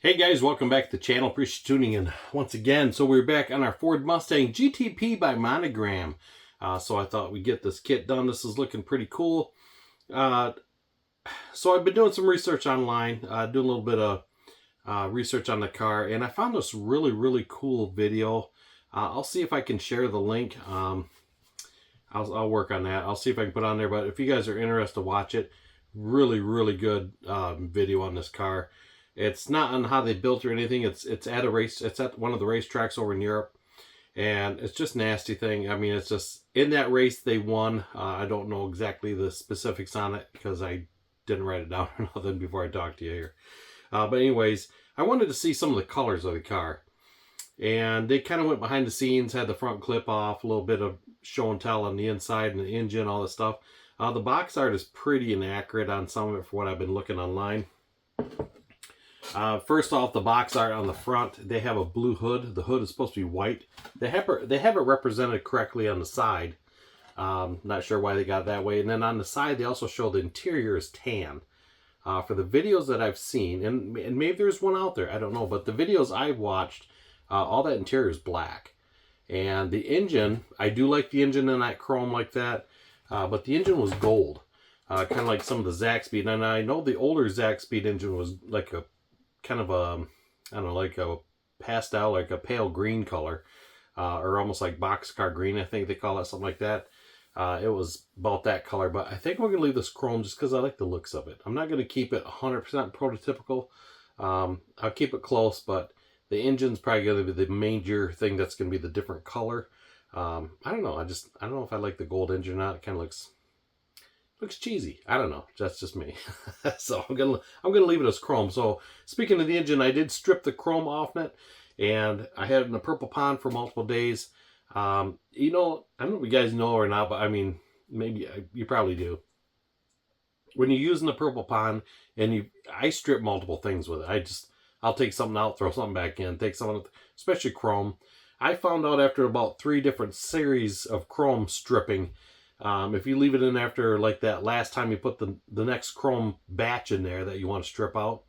Hey guys, welcome back to the channel. Appreciate you tuning in once again. So we're back on our Ford Mustang GTP by Monogram. So I thought we'd get this kit done. This is looking pretty cool. So I've been doing some research online, doing a little bit of research on the car, and I found this really cool video. I'll see if I can share the link. I'll work on that. I'll see if I can put it on there, but if you guys are interested to watch it, really good video on this car. It's not on how they built or anything. It's at a race. It's at one of the racetracks over in Europe, and it's just nasty thing. I mean, it's just in that race they won. I don't know exactly the specifics on it because I didn't write it down or nothing before I talked to you here. But anyways, I wanted to see some of the colors of the car, and they kind of went behind the scenes, had the front clip off, a little bit of show and tell on the inside and the engine, all this stuff. The box art is pretty inaccurate on some of it for what I've been looking online. First off, the box art on the front, they have a blue hood. The hood is supposed to be white. They have it represented correctly on the side. Not sure why they got it that way. And then on the side, they also show the interior is tan. For the videos that I've seen, and maybe there's one out there, I don't know, but the videos I've watched, all that interior is black. And the engine, I do like the engine in that chrome like that, but the engine was gold. Kind of like some of the Zaxbyt. And I know the older Zaxbyt engine was like a kind of a, I don't know, like a pastel, like a pale green color, or almost like boxcar green, I think they call it, something like that. It was about that color, but I think we're going to leave this chrome just because I like the looks of it. I'm not going to keep it 100% prototypical. I'll keep it close, but the engine's probably going to be the major thing that's going to be the different color. I don't know. I don't know if I like the gold engine or not. It kind of looks cheesy. I don't know. That's just me. So I'm gonna leave it as chrome. So speaking of the engine, I did strip the chrome off it, and I had it in a purple pond for multiple days. You know, I don't know if you guys know or not, but I mean, maybe you probably do. When you're using the purple pond, and I strip multiple things with it. I'll take something out, throw something back in, take something, especially chrome. I found out after about 3 different series of chrome stripping, if you leave it in after like that last time you put the next chrome batch in there that you want to strip out,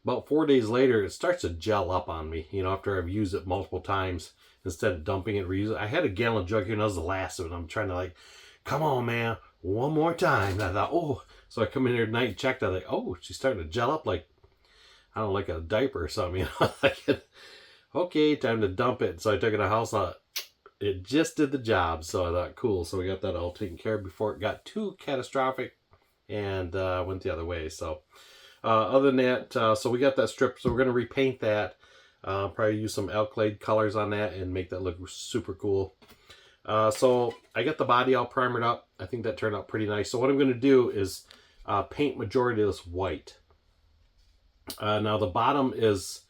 about 4 days later it starts to gel up on me, you know, after I've used it multiple times instead of dumping it, reuse it. I had a gallon jug here and that was the last of it. I'm trying to like, come on man, one more time. And I thought, oh, so I come in here tonight and checked. I was like, oh, she's starting to gel up like, I don't know, like a diaper or something, you know. Like, okay, time to dump it. So I took it to the house. I thought, it just did the job, so I thought, cool. So we got that all taken care of before it got too catastrophic and went the other way. So other than that, so we got that stripped. So we're going to repaint that. Probably use some alkyd colors on that and make that look super cool. So I got the body all primered up. I think that turned out pretty nice. So what I'm going to do is paint majority of this white. Now the bottom is...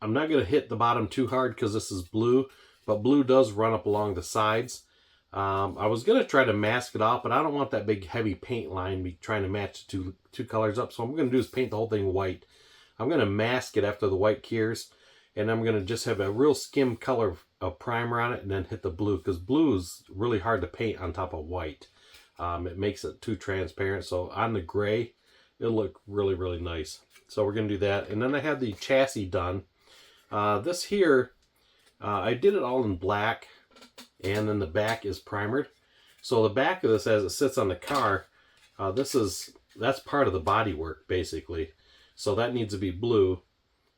I'm not going to hit the bottom too hard because this is blue, but blue does run up along the sides. I was going to try to mask it off, but I don't want that big heavy paint line be trying to match the two colors up. So what I'm going to do is paint the whole thing white. I'm going to mask it after the white cures, and I'm going to just have a real skim color of primer on it and then hit the blue, because blue is really hard to paint on top of white. It makes it too transparent. So on the gray, it'll look really nice. So we're going to do that. And then I have the chassis done. This here, I did it all in black, and then the back is primered. So the back of this, as it sits on the car, that's part of the body work basically. So that needs to be blue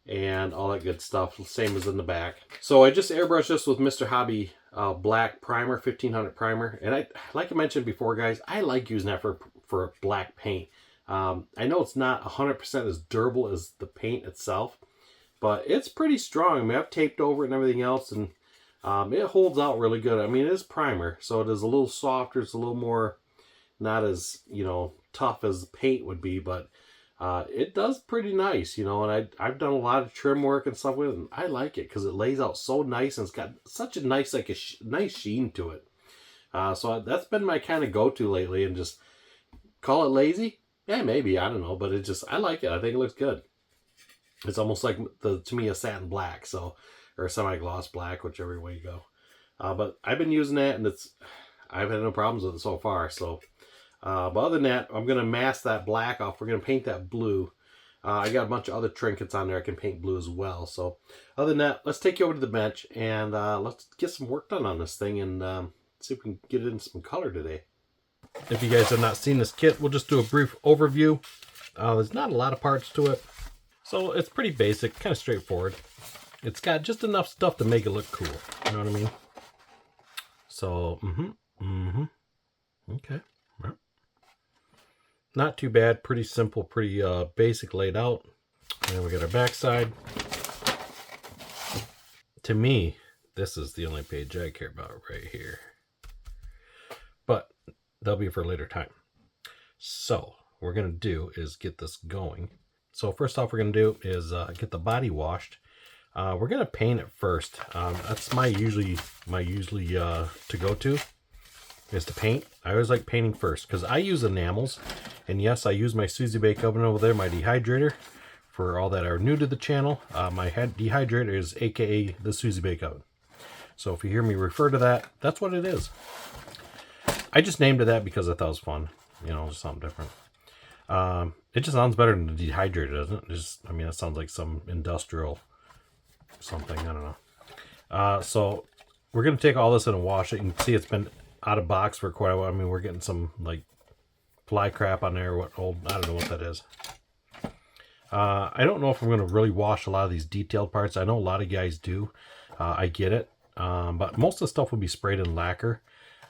and all that good stuff, same as in the back. So I just airbrushed this with Mr. Hobby black primer, 1500 primer, and like I mentioned before, guys, I like using that for black paint. I know it's not 100% as durable as the paint itself, but it's pretty strong. I mean, I've taped over it and everything else, and it holds out really good. I mean, it is primer, so it is a little softer. It's a little more, not as, you know, tough as paint would be, but it does pretty nice, you know. And I've done a lot of trim work and stuff with it, and I like it because it lays out so nice, and it's got such a nice, like nice sheen to it. So that's been my kind of go-to lately, and just call it lazy? Yeah, maybe, I don't know, but I like it. I think it looks good. It's almost like, to me, a satin black, so, or a semi-gloss black, whichever way you go. But I've been using that, and I've had no problems with it so far. So, but other than that, I'm going to mask that black off. We're going to paint that blue. I got a bunch of other trinkets on there I can paint blue as well. So other than that, let's take you over to the bench and let's get some work done on this thing and see if we can get it in some color today. If you guys have not seen this kit, we'll just do a brief overview. There's not a lot of parts to it, so it's pretty basic, kind of straightforward. It's got just enough stuff to make it look cool. You know what I mean? So, okay. Not too bad. Pretty simple, pretty basic laid out. And we got our backside. To me, this is the only page I care about right here. But that'll be for a later time. So, what we're going to do is get this going. So, first off, we're going to do is get the body washed. We're going to paint it first. That's my usually to go to is to paint. I always like painting first because I use enamels. And yes, I use my Suzy Bake Oven over there, my dehydrator. For all that are new to the channel, my dehydrator is aka the Suzy Bake Oven. So if you hear me refer to that, that's what it is. I just named it that because I thought it was fun. You know, just something different. It just sounds better than the dehydrator, doesn't it? I mean, it sounds like some industrial something. I don't know. So we're going to take all this in and wash it. You can see it's been out of box for quite a while. I mean, we're getting some like fly crap on there. I don't know what that is. I don't know if I'm going to really wash a lot of these detailed parts. I know a lot of guys do. I get it. But most of the stuff will be sprayed in lacquer.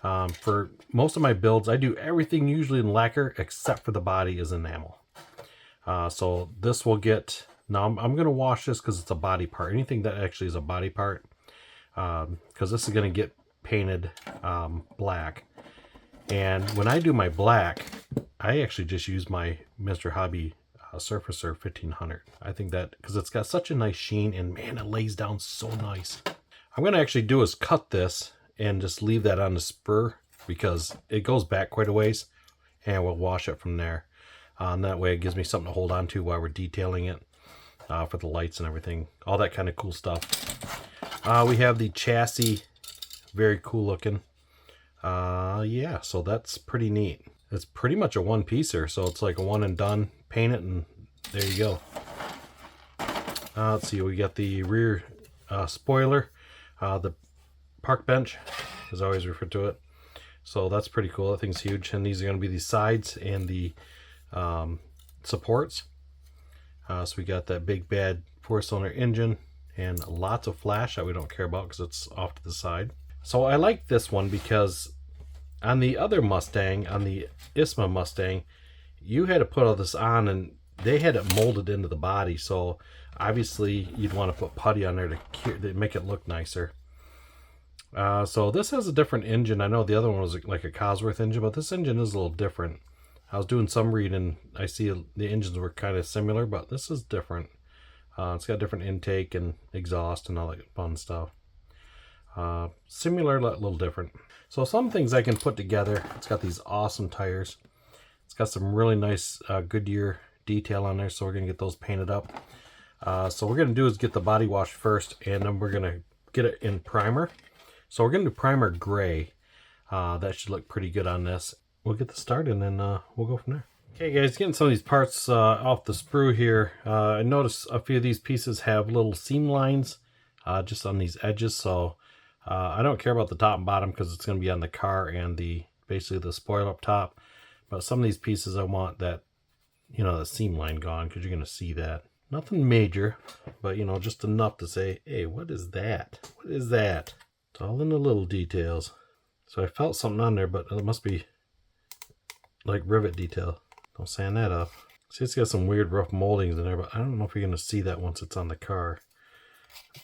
For most of my builds, I do everything usually in lacquer except for the body is enamel. So this will get... Now I'm going to wash this because it's a body part. Anything that actually is a body part. Because this is going to get painted black. And when I do my black, I actually just use my Mr. Hobby Surfacer 1500. I think that because it's got such a nice sheen and man, it lays down so nice. I'm going to actually do is cut this and just leave that on the spur because it goes back quite a ways and we'll wash it from there. And that way it gives me something to hold on to while we're detailing it for the lights and everything. All that kind of cool stuff. We have the chassis. Very cool looking. Yeah, so that's pretty neat. It's pretty much a one-piecer, so it's like a one and done. Paint it and there you go. Let's see, we got the rear spoiler, the park bench, as I always refer to it. So that's pretty cool. That thing's huge, and these are going to be the sides and the supports. So we got that big bad 4-cylinder engine and lots of flash that we don't care about because it's off to the side. So I like this one because on the other Mustang, on the ISMA Mustang, you had to put all this on and they had it molded into the body. So obviously you'd want to put putty on there to make it look nicer. So this has a different engine. I know the other one was like a Cosworth engine, but this engine is a little different. I was doing some reading. I see the engines were kind of similar, but this is different. It's got different intake and exhaust and all that fun stuff. Similar, a little different. So some things I can put together. It's got these awesome tires. It's got some really nice Goodyear detail on there, so we're going to get those painted up. So what we're going to do is get the body wash first, and then we're going to get it in primer. So we're going to do primer gray. That should look pretty good on this. We'll get this started, and then we'll go from there. Okay guys, getting some of these parts off the sprue here. I noticed a few of these pieces have little seam lines just on these edges, so I don't care about the top and bottom because it's going to be on the car and basically the spoiler up top. But some of these pieces I want that, you know, the seam line gone because you're going to see that. Nothing major, but you know, just enough to say, hey, what is that? What is that? It's all in the little details. So I felt something on there, but it must be like rivet detail. Don't sand that up. See, it's got some weird rough moldings in there, but I don't know if you're going to see that once it's on the car.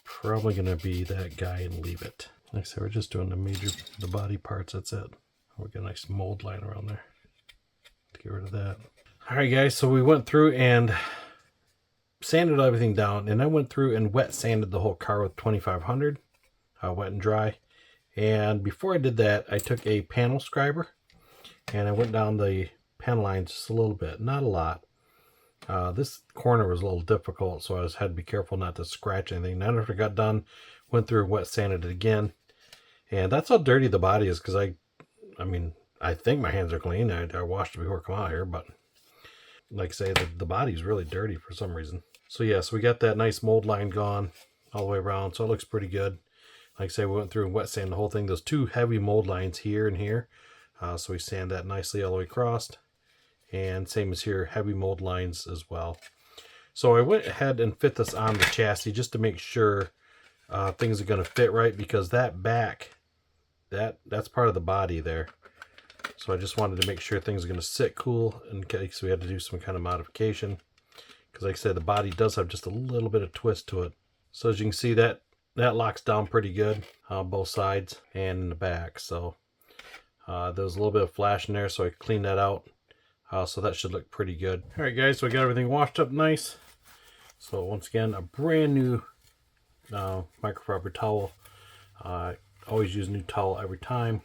Probably going to be that guy and leave it. Like I said, we're just doing the body parts. That's it. We'll get a nice mold line around there to get rid of that. All right, guys. So we went through and sanded everything down, and I went through and wet sanded the whole car with 2500, wet and dry. And before I did that, I took a panel scriber and I went down the panel lines just a little bit, not a lot. This corner was a little difficult, so I had to be careful not to scratch anything. Then after I got done, went through and wet sanded it again. And that's how dirty the body is, because I mean, I think my hands are clean. I washed it before I come out here, but like I say, the body's really dirty for some reason. So yeah, so we got that nice mold line gone all the way around, so it looks pretty good. Like I say, we went through and wet sand the whole thing. Those two heavy mold lines here and here, so we sand that nicely all the way across. And same as here, heavy mold lines as well. So I went ahead and fit this on the chassis just to make sure things are going to fit right, because that back, that's part of the body there. So I just wanted to make sure things are going to sit cool in case we had to do some kind of modification. Because like I said, the body does have just a little bit of twist to it. So as you can see, that locks down pretty good on both sides and in the back. So there was a little bit of flash in there, so I cleaned that out. So that should look pretty good. All right, guys, so I got everything washed up nice. So once again, a brand new microfiber towel. I always use a new towel every time.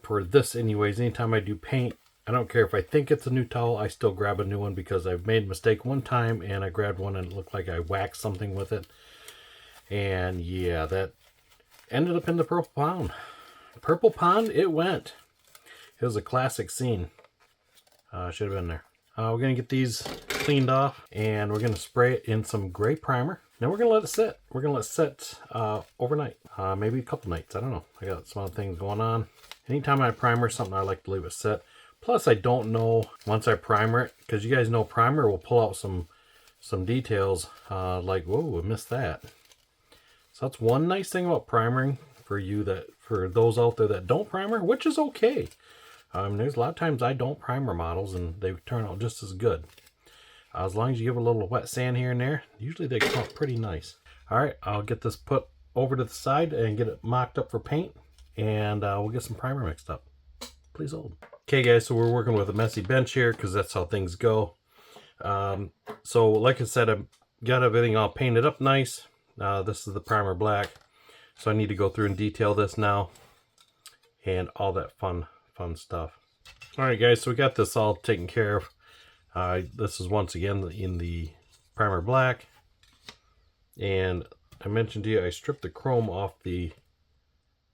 For this anyways, anytime I do paint, I don't care if I think it's a new towel, I still grab a new one, because I've made a mistake one time and I grabbed one and it looked like I waxed something with it. And yeah, that ended up in the purple pond. Purple pond, it went. It was a classic scene. Should have been there. We're going to get these cleaned off, and we're going to spray it in some gray primer. Then we're going to let it sit. We're going to let it sit overnight. Maybe a couple nights. I don't know. I got some other things going on. Anytime I primer something, I like to leave it sit. Plus, I don't know once I primer it, because you guys know primer will pull out some details like, whoa, I missed that. So that's one nice thing about primering for those out there that don't primer, which is okay. There's a lot of times I don't primer models and they turn out just as good. As long as you give a little wet sand here and there, usually they come out pretty nice. All right, I'll get this put over to the side and get it mocked up for paint, and we'll get some primer mixed up. Please hold. Okay, guys, so we're working with a messy bench here because that's how things go. So like I said, I've got everything all painted up nice. This is the primer black. So I need to go through and detail this now and all that fun stuff. All right, guys, so we got this all taken care of. This is once again in the primer black. And I mentioned to you, I stripped the chrome off the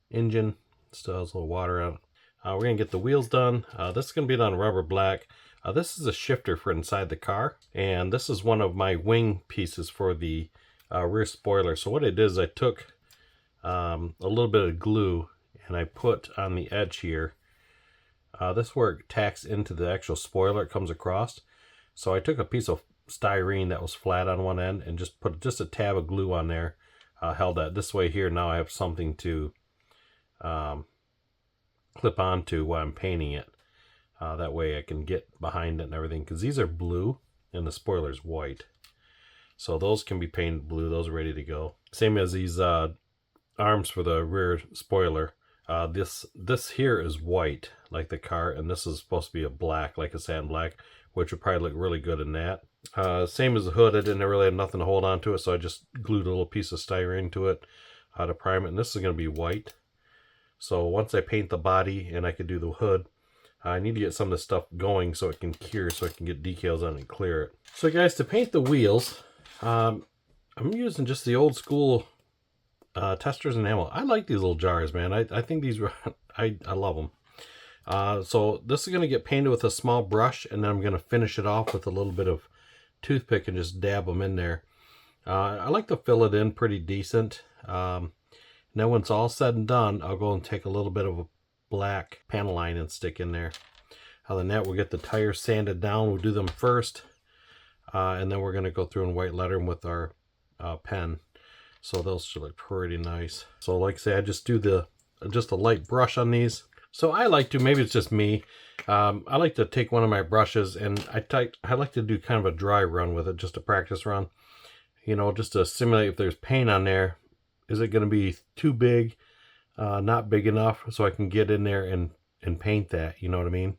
engine. Still has a little water on it. We're going to get the wheels done. This is going to be done rubber black. This is a shifter for inside the car. And this is one of my wing pieces for the rear spoiler. So what I did is I took a little bit of glue and I put on the edge here. This is where it tacks into the actual spoiler, it comes across. So I took a piece of styrene that was flat on one end and just put just a tab of glue on there. Held that this way here. Now I have something to clip onto while I'm painting it. That way I can get behind it and everything, because these are blue and the spoiler's white. So those can be painted blue. Those are ready to go. Same as these arms for the rear spoiler. This here is white like the car, and this is supposed to be a black, like a satin black, which would probably look really good in that. Same as the hood, I didn't really have nothing to hold on to it, so I just glued a little piece of styrene to it to prime it, and this is going to be white. So once I paint the body and I can do the hood, I need to get some of this stuff going so it can cure, so I can get decals on it and clear it. So guys, to paint the wheels, I'm using just the old school testers and ammo. I like these little jars, man. I think these I love them. So this is going to get painted with a small brush, and then I'm going to finish it off with a little bit of toothpick and just dab them in there. I like to fill it in pretty decent. Now when it's all said and done, I'll go and take a little bit of a black panel line and stick in there. Other than that, we'll get the tires sanded down. We'll do them first, and then we're going to go through and white letter them with our pen. So those should look pretty nice. So like I say, I just do just a light brush on these. So I like to, maybe it's just me, I like to take one of my brushes and I like to do kind of a dry run with it, just a practice run. You know, just to simulate if there's paint on there. Is it going to be too big, not big enough, so I can get in there and paint that, you know what I mean?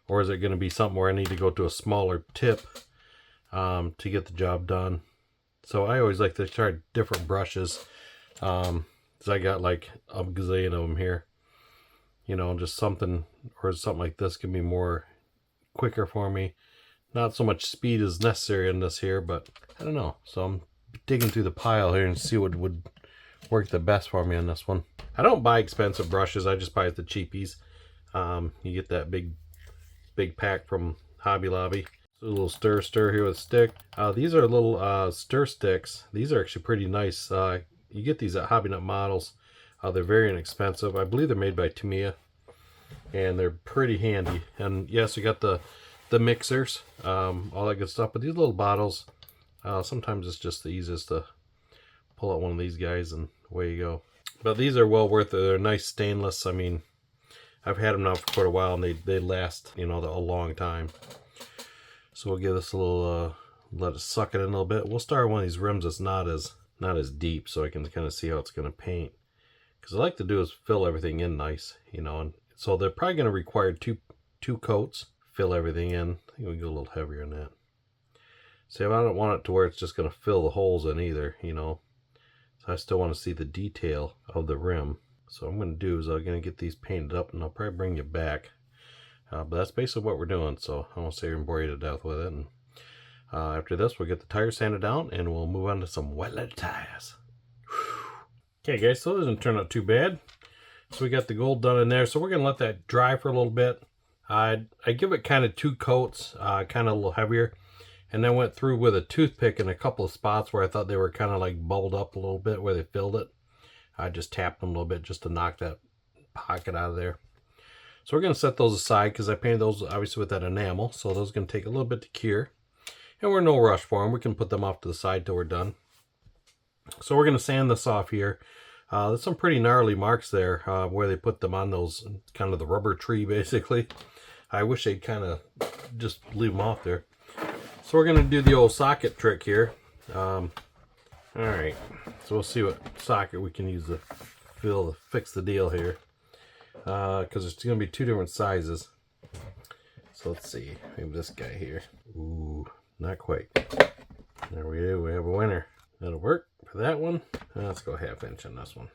Or is it going to be something where I need to go to a smaller tip to get the job done? So I always like to try different brushes. So I got like a gazillion of them here. You know, just something, or something like this can be more quicker for me. Not so much speed is necessary in this here, but I don't know. So I'm digging through the pile here and see what would work the best for me on this one. I don't buy expensive brushes. I just buy the cheapies. You get that big pack from Hobby Lobby. So a little stir here with a stick. These are little stir sticks. These are actually pretty nice. You get these at Hobby Nut Models. They're very inexpensive. I believe they're made by Tamiya, and they're pretty handy. And yes, we got the mixers, all that good stuff. But these little bottles, sometimes it's just the easiest to pull out one of these guys and away you go. But these are well worth it. They're nice stainless. I mean, I've had them now for quite a while, and they last, you know, a long time. So we'll give this a little, let it suck it in a little bit. We'll start one of these rims that's not as deep, so I can kind of see how it's going to paint. Because I like to do is fill everything in nice, you know. And so they're probably going to require two coats, fill everything in. I think we go a little heavier on that. See, I don't want it to where it's just going to fill the holes in either, you know. So I still want to see the detail of the rim. So what I'm going to do is I'm going to get these painted up, and I'll probably bring you back. But that's basically what we're doing, so I won't sit here and bore you to death with it. And after this, we'll get the tires sanded down, and we'll move on to some wet lead tires. Okay, guys, so it doesn't turn out too bad. So we got the gold done in there, so we're going to let that dry for a little bit. I give it kind of 2 coats, kind of a little heavier. And then went through with a toothpick in a couple of spots where I thought they were kind of like bubbled up a little bit where they filled it. I just tapped them a little bit just to knock that pocket out of there. So we're going to set those aside because I painted those obviously with that enamel. So those are going to take a little bit to cure. And we're in no rush for them. We can put them off to the side till we're done. So we're going to sand this off here. There's some pretty gnarly marks there where they put them on those, kind of the rubber tree basically. I wish they'd kind of just leave them off there. So we're going to do the old socket trick here. Alright, so we'll see what socket we can use to fix the deal here. Because there's going to be 2 different sizes. So let's see, maybe this guy here. Ooh, not quite. There we go, we have a winner. That'll work for that one. Let's go 1/2 inch on this one.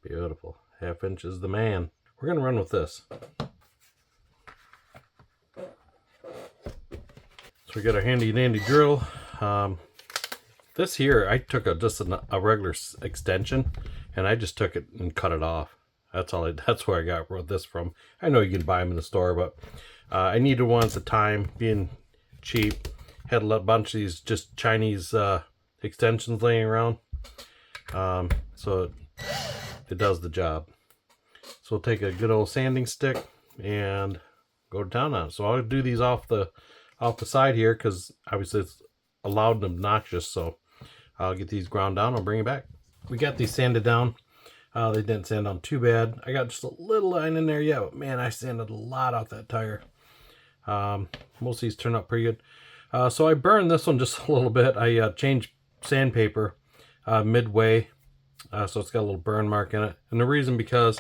Beautiful, 1/2 inch is the man. We're going to run with this. We got our handy dandy drill. This here, I took just a regular extension, and I just took it and cut it off. That's where I got this from. I know you can buy them in the store, but I needed one at the time, being cheap. Had a bunch of these just Chinese extensions laying around, so it does the job. So we'll take a good old sanding stick and go to town on it. So I'll do these off the side here because obviously it's loud and obnoxious. So I'll get these ground down. I'll bring it back. We got these sanded down. They didn't sand down too bad. I got just a little line in there yet, but man, I sanded a lot off that tire. Most of these turned out pretty good. So I burned this one just a little bit. I changed sandpaper midway, so it's got a little burn mark in it. And the reason, because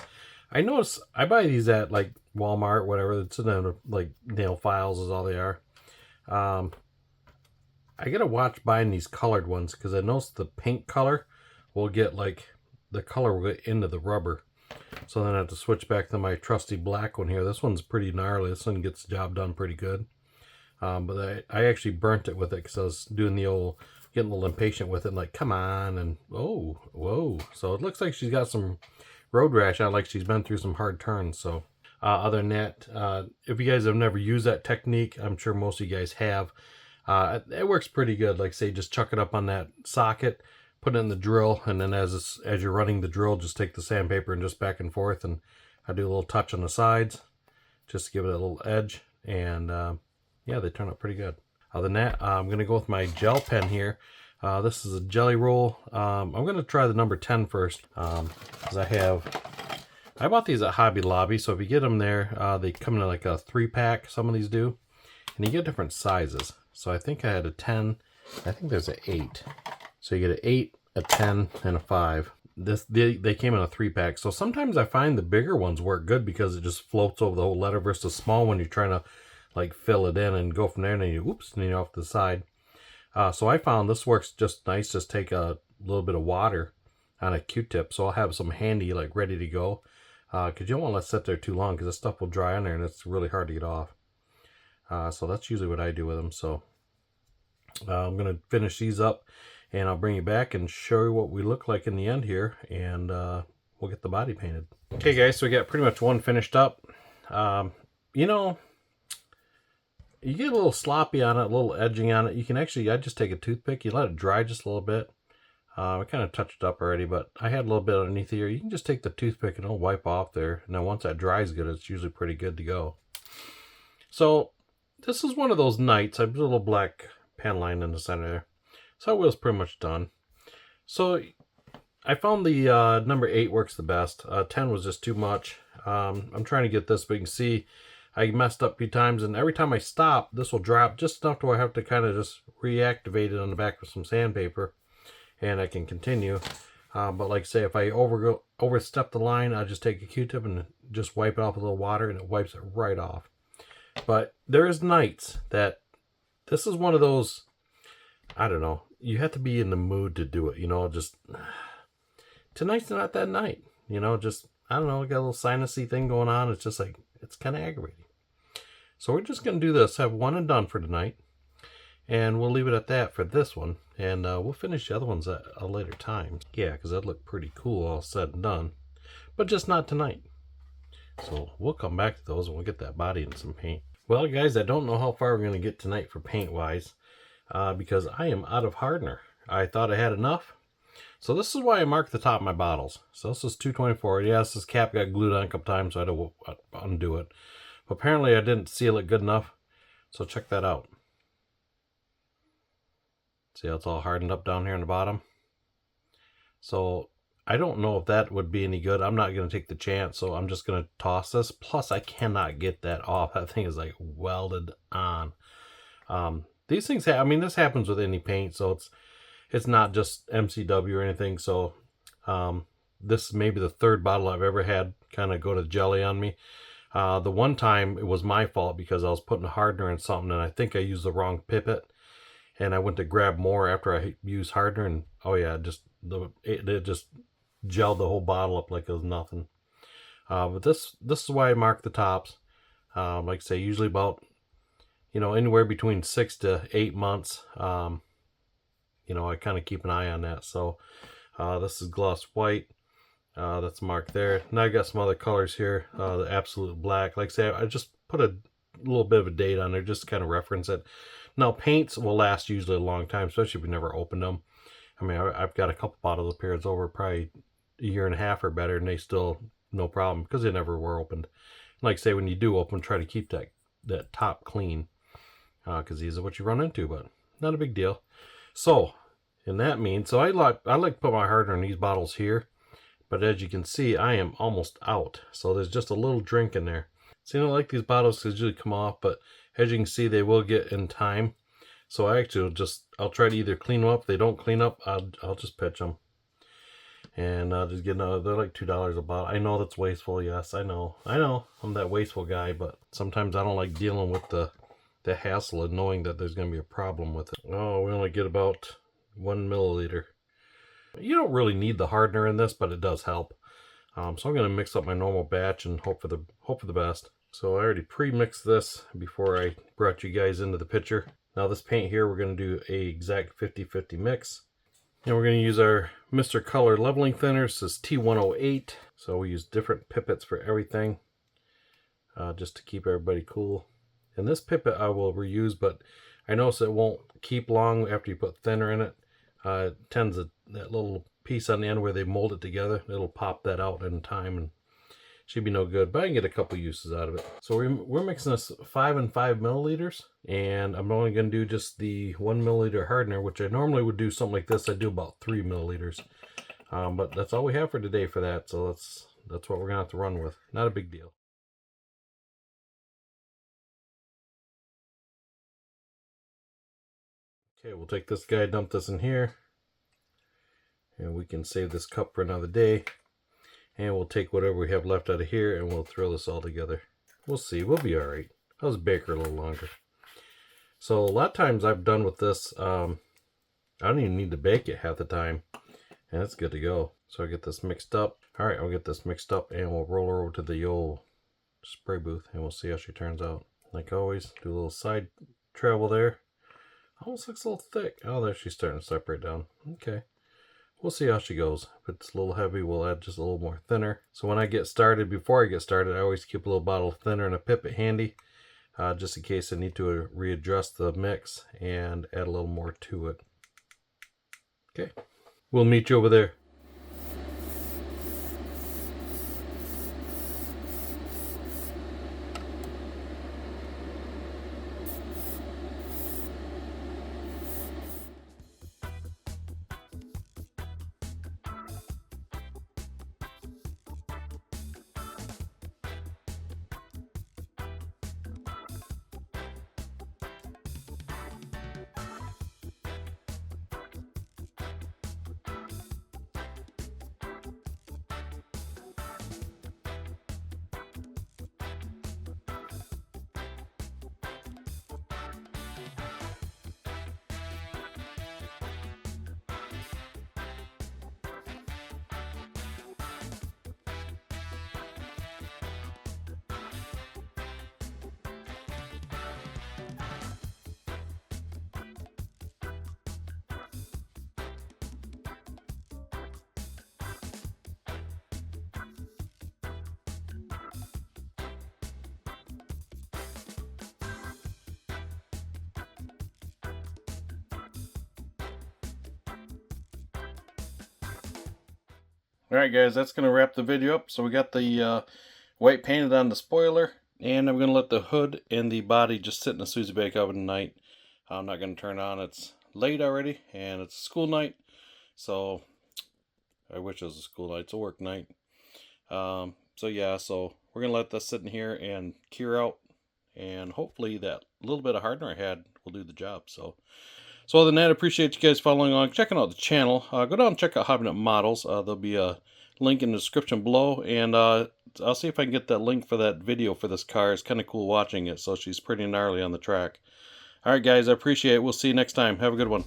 I noticed I buy these at like Walmart, whatever. It's in them, like nail files is all they are. I gotta watch buying these colored ones because I noticed the pink color will get like the color will get into the rubber. So then I have to switch back to my trusty black one here. This one's pretty gnarly. This one gets the job done pretty good. But I actually burnt it with it because I was doing the old, getting a little impatient with it, and like, come on, and oh, whoa. So it looks like she's got some road rash out, like she's been through some hard turns. So other than that, if you guys have never used that technique, I'm sure most of you guys have. It works pretty good. Like say, just chuck it up on that socket, put it in the drill, and then as you're running the drill, just take the sandpaper and just back and forth, and I do a little touch on the sides just to give it a little edge, and yeah, they turn out pretty good. Other than that, I'm going to go with my gel pen here. This is a jelly roll. I'm going to try the number 10 first, because I bought these at Hobby Lobby, so if you get them there, they come in like a 3-pack, some of these do, and you get different sizes. So I think I had a 10, I think there's an 8. So you get an 8, a 10, and a 5. They came in a 3-pack. So sometimes I find the bigger ones work good because it just floats over the whole letter versus the small one you're trying to like fill it in and go from there, and then you, oops, and you're off to the side. So I found this works just nice. Just take a little bit of water on a Q-tip. So I'll have some handy, like ready to go. Because you don't want to let it sit there too long because this stuff will dry on there and it's really hard to get off. So that's usually what I do with them. So I'm going to finish these up, and I'll bring you back and show you what we look like in the end here, and we'll get the body painted. Okay guys, so we got pretty much one finished up. You know, You get a little sloppy on it, a little edging on it. You can actually, I just take a toothpick, you let it dry just a little bit. I kind of touched it up already, but I had a little bit underneath here. You can just take the toothpick and it'll wipe off there. And then once that dries good, it's usually pretty good to go. So this is one of those nights. I put a little black pen line in the center there. So it was pretty much done. So I found the number 8 works the best. 10 was just too much. I'm trying to get this, but you can see I messed up a few times, and every time I stop, this will drop just enough to where I have to kind of just reactivate it on the back with some sandpaper, and I can continue. But like I say, if I overstep the line, I just take a Q-tip and just wipe it off with a little water, and it wipes it right off. But there is nights that this is one of those, I don't know, you have to be in the mood to do it, you know, just tonight's not that night, you know, just, I don't know, I got a little sinusy thing going on. It's just like, it's kind of aggravating. So we're just going to do this, have one and done for tonight. And we'll leave it at that for this one. And we'll finish the other ones at a later time. Yeah, because that'd look pretty cool all said and done. But just not tonight. So we'll come back to those and we'll get that body in some paint. Well, guys, I don't know how far we're going to get tonight for paint-wise. Because I am out of hardener. I thought I had enough. So this is why I marked the top of my bottles. So this is 224. Yes, this cap got glued on a couple times, so I had to undo it. But apparently I didn't seal it good enough. So check that out. See how it's all hardened up down here in the bottom? So I don't know if that would be any good. I'm not going to take the chance, so I'm just going to toss this. Plus, I cannot get that off. That thing is like welded on. These things, I mean, this happens with any paint, so it's not just MCW or anything. So this is maybe the 3rd bottle I've ever had kind of go to jelly on me. The one time it was my fault because I was putting a hardener in something and I think I used the wrong pipette, and I went to grab more after I used hardener, and oh yeah, it just gelled the whole bottle up like it was nothing. But this is why I mark the tops. Like I say, usually about, you know, anywhere between 6 to 8 months. You know, I kind of keep an eye on that. So this is gloss white. That's marked there. Now I got some other colors here. The absolute black. Like I say, I just put a little bit of a date on there, just kind of reference it. Now paints will last usually a long time, especially if you never opened them. I mean, I've got a couple bottles of periods over probably a year and a half or better, and they still no problem because they never were opened. Like I say, when you do open, try to keep that top clean, because these are what you run into, but not a big deal. So, and that means, so I like to put my hardener in these bottles here, but as you can see, I am almost out. So there's just a little drink in there. See, I don't like these bottles because they usually come off, but as you can see, they will get in time. So I actually I'll try to either clean them up. If they don't clean up, I'll just pitch them. And I'll just get another, they're like $2 a bottle. I know that's wasteful, yes, I know. I'm that wasteful guy, but sometimes I don't like dealing with the hassle of knowing that there's going to be a problem with it. Oh, we only get about 1 milliliter. You don't really need the hardener in this, but it does help. So I'm going to mix up my normal batch and hope for the best. So I already pre-mixed this before I brought you guys into the picture. Now this paint here, we're going to do a exact 50-50 mix. And we're going to use our Mr.Color leveling thinner. This is T108. So we use different pipettes for everything, just to keep everybody cool. And this pipette I will reuse, but I notice it won't keep long after you put thinner in it. It tends to, that little piece on the end where they mold it together, it'll pop that out in time and should be no good, but I can get a couple uses out of it. So we're mixing this 5 and 5 milliliters, and I'm only going to do just the 1 milliliter hardener, which I normally would do something like this. I do about 3 milliliters, but that's all we have for today for that. So that's what we're going to have to run with. Not a big deal. Okay, we'll take this guy, dump this in here, and we can save this cup for another day. And we'll take whatever we have left out of here and we'll throw this all together. We'll see, we'll be all right. I'll just bake her a little longer. So a lot of times I've done with this, I don't even need to bake it half the time, and it's good to go. So I get this mixed up. All right, I'll get this mixed up and we'll roll her over to the old spray booth and we'll see how she turns out. Like always, do a little side travel there. Almost looks a little thick. Oh, there she's starting to separate down. Okay. We'll see how she goes. If it's a little heavy, we'll add just a little more thinner. So when I get started, before I get started, I always keep a little bottle of thinner and a pipette handy. just in case I need to readjust the mix and add a little more to it. Okay, we'll meet you over there. Alright guys, that's going to wrap the video up. So we got the white painted on the spoiler, and I'm going to let the hood and the body just sit in the Susie Bake Oven tonight. I'm not going to turn on. It's late already, and it's a school night. So, I wish it was a school night. It's a work night. So yeah, so we're going to let this sit in here and cure out. And hopefully that little bit of hardener I had will do the job. So other than that, I appreciate you guys following along, checking out the channel. Go down and check out Hobby Nut Models. There'll be a link in the description below, and I'll see if I can get that link for that video for this car. It's kind of cool watching it, so she's pretty gnarly on the track. Alright guys, I appreciate it. We'll see you next time. Have a good one.